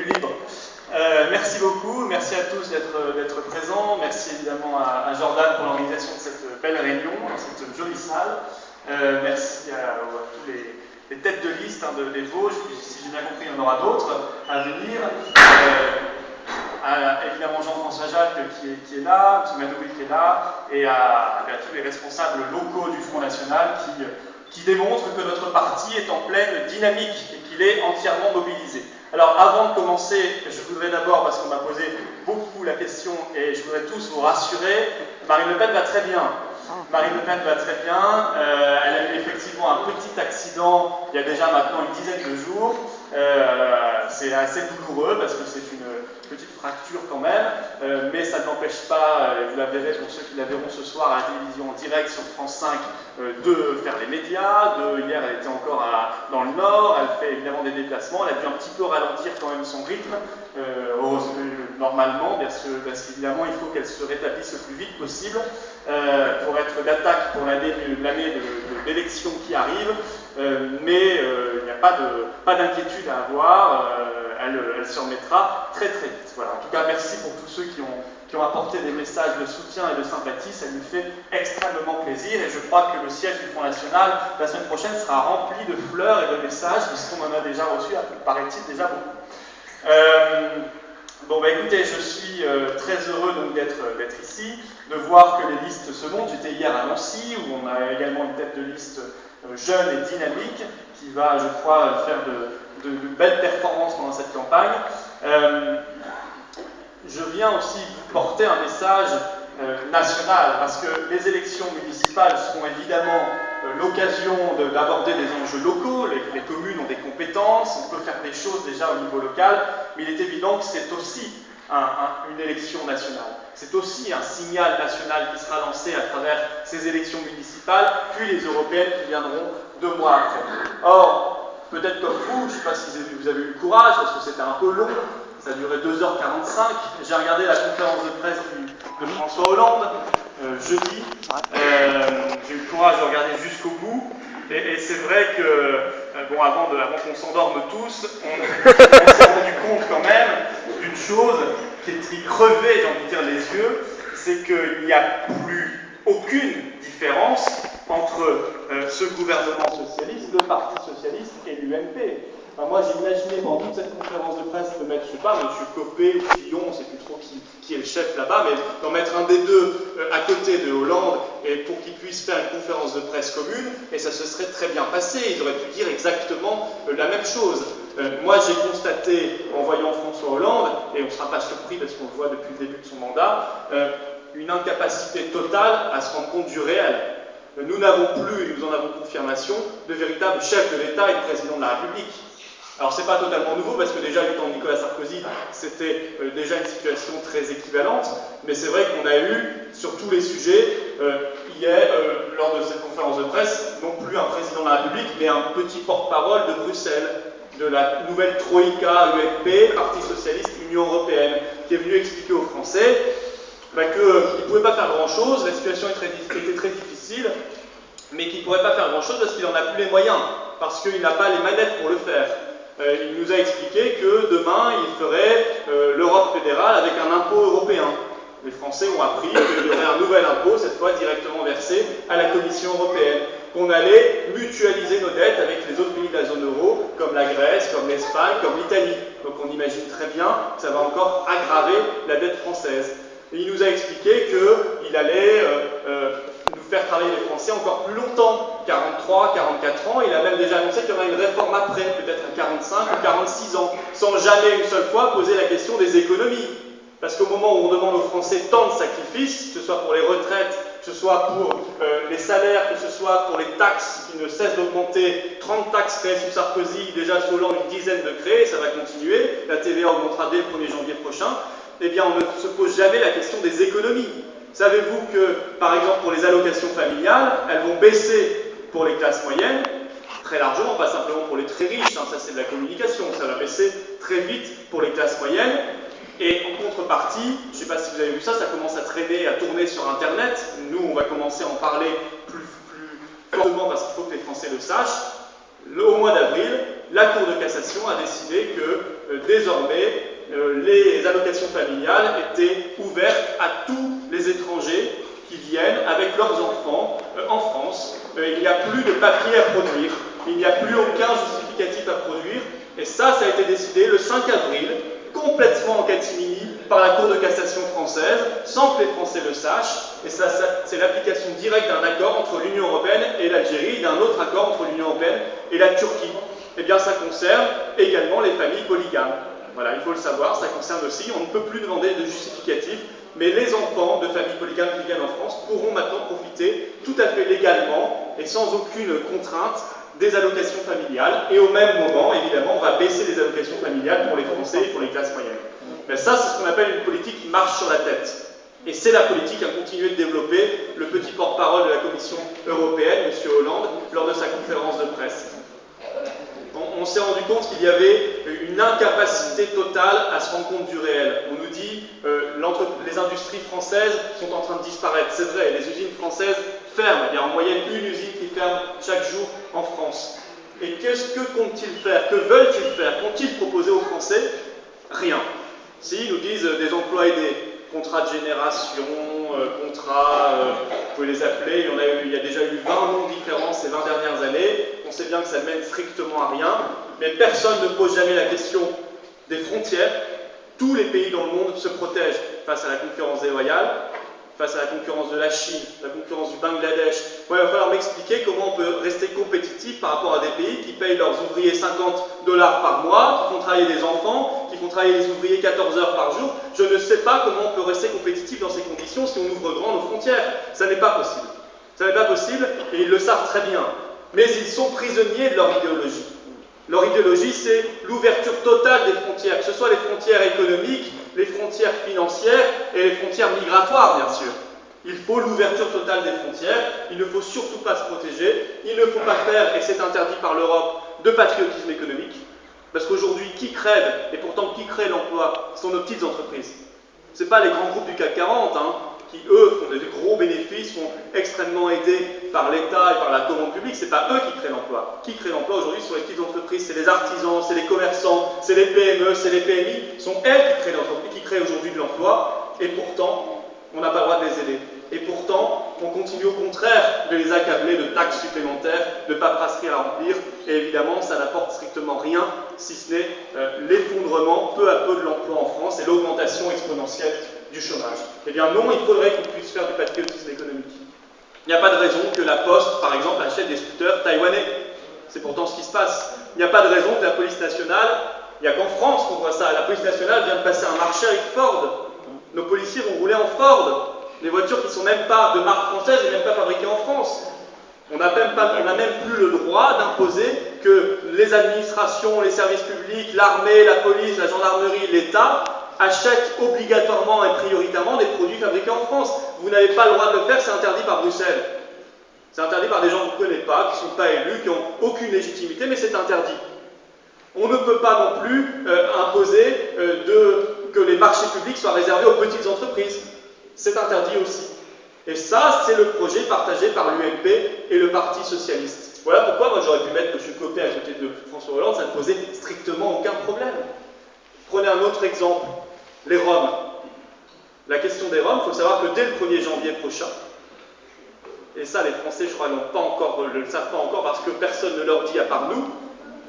plus libre. Merci beaucoup, merci à tous d'être présents, merci évidemment à Jordan pour l'organisation de cette belle réunion, dans cette jolie salle. Merci à tous les têtes de liste des Vosges, si j'ai bien compris, il y en aura d'autres à venir. Évidemment Jean-François Jacques qui est là, M. Madoui qui est là, et à tous les responsables locaux du Front National qui démontrent que notre parti est en pleine dynamique et qu'il est entièrement mobilisé. Alors avant de commencer, je voudrais d'abord, parce qu'on m'a posé beaucoup la question, et je voudrais tous vous rassurer, Marine Le Pen va très bien. Marine Le Pen va très bien, elle a eu effectivement un petit accident il y a déjà maintenant une dizaine de jours. C'est assez douloureux parce que c'est une petite fracture quand même, mais ça ne l'empêche pas, vous la verrez pour ceux qui la verront ce soir à la télévision en direct sur France 5, de faire les médias. Hier elle était encore dans le Nord, elle fait évidemment des déplacements, elle a dû un petit peu ralentir quand même son rythme, normalement, parce qu'évidemment il faut qu'elle se rétablisse le plus vite possible pour être d'attaque pour l'année d'élection qui arrive, mais il n'y a pas d'inquiétude à avoir, elle se remettra très très vite. Voilà. En tout cas, merci pour tous ceux qui ont apporté des messages de soutien et de sympathie, ça nous fait extrêmement plaisir, et je crois que le siège du Front National la semaine prochaine sera rempli de fleurs et de messages, puisqu'on en a déjà reçu, paraît-il, déjà beaucoup. Bon, écoutez, je suis très heureux donc d'être ici, de voir que les listes se montent. J'étais hier à Nancy, où on a également une tête de liste jeune et dynamique, qui va, je crois, faire de belles performances pendant cette campagne. Je viens aussi vous porter un message national, parce que les élections municipales seront évidemment l'occasion d'aborder des enjeux locaux. Les communes ont des compétences, on peut faire des choses déjà au niveau local, mais il est évident que c'est aussi une élection nationale. C'est aussi un signal national qui sera lancé à travers ces élections municipales, puis les européennes qui viendront 2 mois après. Or, peut-être comme vous, je ne sais pas si vous avez eu le courage, parce que c'était un peu long, ça a duré 2h45. J'ai regardé la conférence de presse de François Hollande jeudi. J'ai eu le courage de regarder jusqu'au bout. Et c'est vrai que, avant qu'on s'endorme tous, on s'est rendu compte quand même d'une chose qui crevait, j'ai envie de dire, les yeux, c'est qu'il n'y a plus aucune différence entre ce gouvernement socialiste, le Parti socialiste et l'UMP. Enfin, moi, j'ai imaginé pendant toute cette conférence de presse de mettre, je ne sais pas, M. Copé ou Fillon, on ne sait plus trop qui est le chef là-bas, mais d'en mettre un des deux à côté de Hollande et pour qu'il puisse faire une conférence de presse commune, et ça se serait très bien passé. Ils auraient pu dire exactement la même chose. Moi, j'ai constaté, en voyant François Hollande, et on ne sera pas surpris parce qu'on le voit depuis le début de son mandat, une incapacité totale à se rendre compte du réel. Nous n'avons plus, et nous en avons confirmation, de véritable chef de l'État et de président de la République. Alors, ce n'est pas totalement nouveau, parce que déjà, du temps de Nicolas Sarkozy, c'était déjà une situation très équivalente, mais c'est vrai qu'on a eu, sur tous les sujets, hier, lors de cette conférence de presse, non plus un président de la République, mais un petit porte-parole de Bruxelles, de la nouvelle Troïka UMP, Parti Socialiste, Union Européenne, qui est venu expliquer aux Français qu'il ne pouvait pas faire grand-chose, la situation était très difficile, mais qu'il ne pourrait pas faire grand-chose parce qu'il n'en a plus les moyens, parce qu'il n'a pas les manettes pour le faire. Il nous a expliqué que demain, il ferait l'Europe fédérale avec un impôt européen. Les Français ont appris qu'il y aurait un nouvel impôt, cette fois directement versé à la Commission européenne, qu'on allait mutualiser nos dettes avec les autres pays de la zone euro, comme la Grèce, comme l'Espagne, comme l'Italie. Donc on imagine très bien que ça va encore aggraver la dette française. Et il nous a expliqué qu'il allait nous faire travailler les Français encore plus longtemps, 43, 44 ans. Il a même déjà annoncé qu'il y aurait une réforme après, peut-être à 45 ou 46 ans, sans jamais une seule fois poser la question des économies. Parce qu'au moment où on demande aux Français tant de sacrifices, que ce soit pour les retraites, que ce soit pour les salaires, que ce soit pour les taxes qui ne cessent d'augmenter, 30 taxes créées sous Sarkozy, déjà sous Hollande une dizaine de créées, ça va continuer, la TVA augmentera dès le 1er janvier prochain, eh bien on ne se pose jamais la question des économies. Savez-vous que, par exemple, pour les allocations familiales, elles vont baisser pour les classes moyennes, très largement, pas simplement pour les très riches, ça c'est de la communication, ça va baisser très vite pour les classes moyennes. Et en contrepartie, je ne sais pas si vous avez vu ça, ça commence à traîner, à tourner sur Internet. Nous, on va commencer à en parler plus fortement parce qu'il faut que les Français le sachent. Au mois d'avril, la Cour de cassation a décidé que désormais, les allocations familiales étaient ouvertes à tous les étrangers qui viennent avec leurs enfants en France. Il n'y a plus de papier à produire, il n'y a plus aucun justificatif à produire, et ça a été décidé le 5 avril, complètement en catimini, par la Cour de cassation française, sans que les Français le sachent, et ça c'est l'application directe d'un accord entre l'Union européenne et l'Algérie, d'un autre accord entre l'Union européenne et la Turquie. Eh bien, ça concerne également les familles polygames. Voilà, il faut le savoir, ça concerne aussi, on ne peut plus demander de justificatif, mais les enfants de familles polygames qui viennent en France pourront maintenant profiter tout à fait légalement et sans aucune contrainte des allocations familiales. Et au même moment, évidemment, on va baisser les allocations familiales pour les Français et pour les classes moyennes. Mais ça, c'est ce qu'on appelle une politique qui marche sur la tête. Et c'est la politique qu'a continué de développer le petit porte-parole de la Commission européenne, M. Hollande, lors de sa conférence de presse. On s'est rendu compte qu'il y avait une incapacité totale à se rendre compte du réel. On nous dit les industries françaises sont en train de disparaître. C'est vrai, les usines françaises ferment. Il y a en moyenne une usine qui ferme chaque jour en France. Et que comptent-ils faire? Que veulent-ils faire? Qu'ont-ils proposé aux Français? Rien. Si, ils nous disent des emplois aidés, contrats de génération, contrats, vous pouvez les appeler, il y a déjà eu 20 noms différents ces 20 dernières années, on sait bien que ça ne mène strictement à rien, mais personne ne pose jamais la question des frontières. Tous les pays dans le monde se protègent face à la concurrence déloyale, face à la concurrence de la Chine, la concurrence du Bangladesh. Il va falloir m'expliquer comment on peut rester compétitif par rapport à des pays qui payent leurs ouvriers $50 par mois, qui font travailler des enfants, qui font travailler les ouvriers 14 heures par jour. Je ne sais pas comment on peut rester compétitif dans ces conditions si on ouvre grand nos frontières. Ça n'est pas possible. Ça n'est pas possible et ils le savent très bien. Mais ils sont prisonniers de leur idéologie. Leur idéologie, c'est l'ouverture totale des frontières, que ce soit les frontières économiques, les frontières financières et les frontières migratoires, bien sûr. Il faut l'ouverture totale des frontières, il ne faut surtout pas se protéger, il ne faut pas faire, et c'est interdit par l'Europe, de patriotisme économique, parce qu'aujourd'hui, qui crève, et pourtant qui crée l'emploi, ce sont nos petites entreprises. Ce n'est pas les grands groupes du CAC 40, qui eux font des gros bénéfices, sont extrêmement aidés par l'État et par la commande publique, ce n'est pas eux qui créent l'emploi. Qui crée l'emploi aujourd'hui sur les petites entreprises? C'est les artisans, c'est les commerçants, c'est les PME, c'est les PMI, ce sont elles qui créent aujourd'hui de l'emploi, et pourtant, on n'a pas le droit de les aider. Et pourtant, on continue au contraire de les accabler de taxes supplémentaires, de paperasserie à remplir, et évidemment, ça n'apporte strictement rien, si ce n'est l'effondrement peu à peu de l'emploi en France et l'augmentation exponentielle du chômage. Eh bien non, il faudrait qu'on puisse faire du patriotisme économique. Il n'y a pas de raison que la Poste, par exemple, achète des scooters taïwanais. C'est pourtant ce qui se passe. Il n'y a pas de raison que la police nationale, il n'y a qu'en France qu'on voit ça, la police nationale vient de passer un marché avec Ford. Nos policiers vont rouler en Ford. Des voitures qui ne sont même pas de marque française et même pas fabriquées en France. On n'a même plus le droit d'imposer que les administrations, les services publics, l'armée, la police, la gendarmerie, l'État achètent obligatoirement et prioritairement des produits fabriqués en France. Vous n'avez pas le droit de le faire, c'est interdit par Bruxelles. C'est interdit par des gens que vous ne connaissez pas, qui ne sont pas élus, qui n'ont aucune légitimité, mais c'est interdit. On ne peut pas non plus imposer que les marchés publics soient réservés aux petites entreprises. C'est interdit aussi. Et ça, c'est le projet partagé par l'UMP et le Parti Socialiste. Voilà pourquoi moi j'aurais pu mettre M. Copé à côté de François Hollande, ça ne posait strictement aucun problème. Prenez un autre exemple, les Roms. La question des Roms, il faut savoir que dès le 1er janvier prochain, et ça les Français je crois ne le savent pas encore parce que personne ne leur dit à part nous,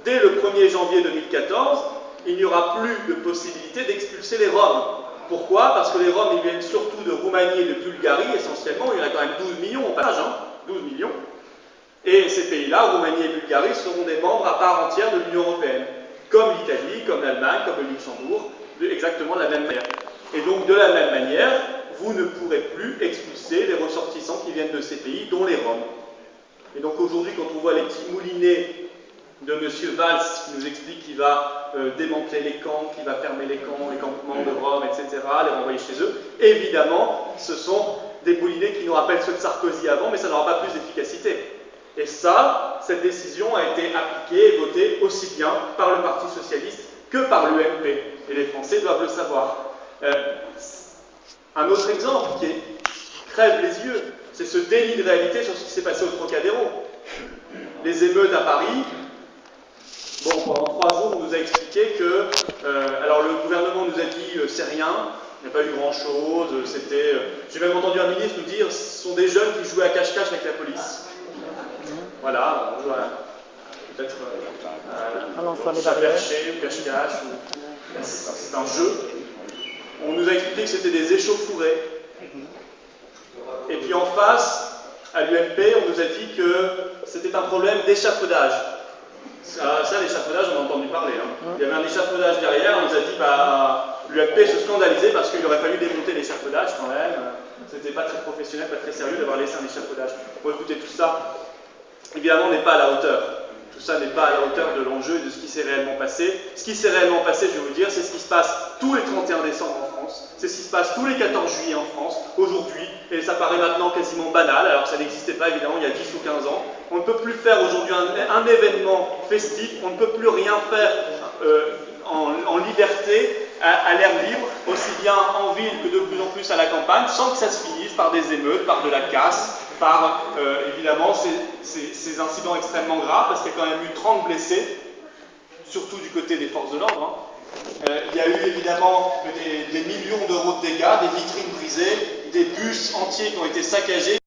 dès le 1er janvier 2014, il n'y aura plus de possibilité d'expulser les Roms. Pourquoi? Parce que les Roms, ils viennent surtout de Roumanie et de Bulgarie, essentiellement, il y en a quand même 12 millions au passage, 12 millions. Et ces pays-là, Roumanie et Bulgarie, seront des membres à part entière de l'Union européenne, comme l'Italie, comme l'Allemagne, comme le Luxembourg, exactement de la même manière. Et donc, de la même manière, vous ne pourrez plus expulser les ressortissants qui viennent de ces pays, dont les Roms. Et donc aujourd'hui, quand on voit les petits moulinets de M. Valls qui nous explique qu'il va démanteler les camps, qu'il va fermer les camps, les campements de Rome, etc., les renvoyer chez eux. Évidemment, ce sont des moulinets qui nous rappellent ceux de Sarkozy avant, mais ça n'aura pas plus d'efficacité. Et ça, cette décision a été appliquée et votée aussi bien par le Parti Socialiste que par l'UMP. Et les Français doivent le savoir. Un autre exemple qui crève les yeux, c'est ce déni de réalité sur ce qui s'est passé au Trocadéro. Les émeutes à Paris, Bon, pendant 3 jours, on nous a expliqué que, alors le gouvernement nous a dit c'est rien, il n'y a pas eu grand-chose, c'était... J'ai même entendu un ministre nous dire ce sont des jeunes qui jouaient à cache-cache avec la police. Voilà, on joue à peut-être chat perché ou cache-cache, c'est un jeu. On nous a expliqué que c'était des échauffourées. Et puis en face, à l'UMP, on nous a dit que c'était un problème d'échafaudage. Ça, l'échafaudage, on a entendu parler. Hein. Il y avait un échafaudage derrière, on nous a dit, l'UMP se scandalisait parce qu'il aurait fallu démonter l'échafaudage quand même. C'était pas très professionnel, pas très sérieux d'avoir laissé un échafaudage. Bon, écoutez, tout ça, évidemment, n'est pas à la hauteur. Tout ça n'est pas à la hauteur de l'enjeu et de ce qui s'est réellement passé. Ce qui s'est réellement passé, je vais vous dire, c'est ce qui se passe tous les 31 décembre en France, c'est ce qui se passe tous les 14 juillet en France, aujourd'hui, et ça paraît maintenant quasiment banal, alors que ça n'existait pas évidemment il y a 10 ou 15 ans. On ne peut plus faire aujourd'hui un événement festif, on ne peut plus rien faire en liberté, à l'air libre, aussi bien en ville que de plus en plus à la campagne, sans que ça se finisse par des émeutes, par de la casse, par évidemment ces incidents extrêmement graves, parce qu'il y a quand même eu 30 blessés, surtout du côté des forces de l'ordre. Hein. Il y a eu évidemment des millions d'euros de dégâts, des vitrines brisées, des bus entiers qui ont été saccagés.